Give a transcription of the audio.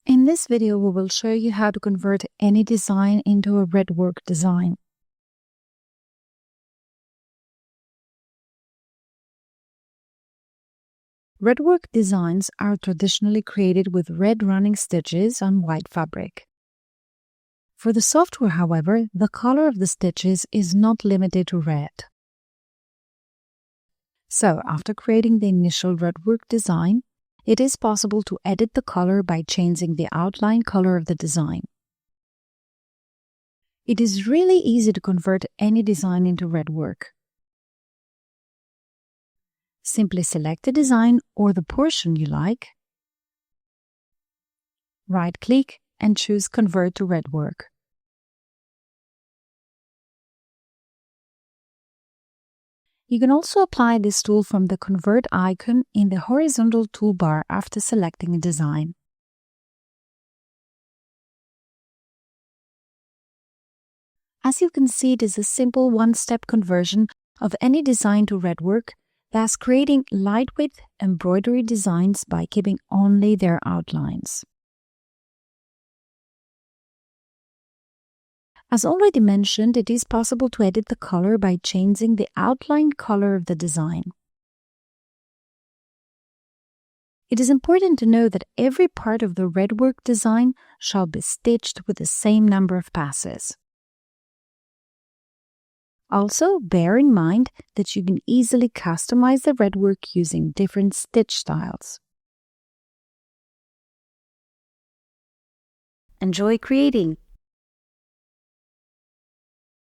In this video, we will show you how to convert any design into a Redwork design. Redwork designs are traditionally created with red running stitches on white fabric. For the software, however, the color of the stitches is not limited to red. So, after creating the initial Redwork design, it is possible to edit the color by changing the outline color of the design. It is really easy to convert any design into Redwork. Simply select the design or the portion you like, right-click and choose Convert to Redwork. You can also apply this tool from the Convert icon in the horizontal toolbar after selecting a design. As you can see, it is a simple one-step conversion of any design to Redwork, thus creating lightweight embroidery designs by keeping only their outlines. As already mentioned, it is possible to edit the color by changing the outline color of the design. It is important to know that every part of the Redwork design shall be stitched with the same number of passes. Also, bear in mind that you can easily customize the Redwork using different stitch styles. Enjoy creating!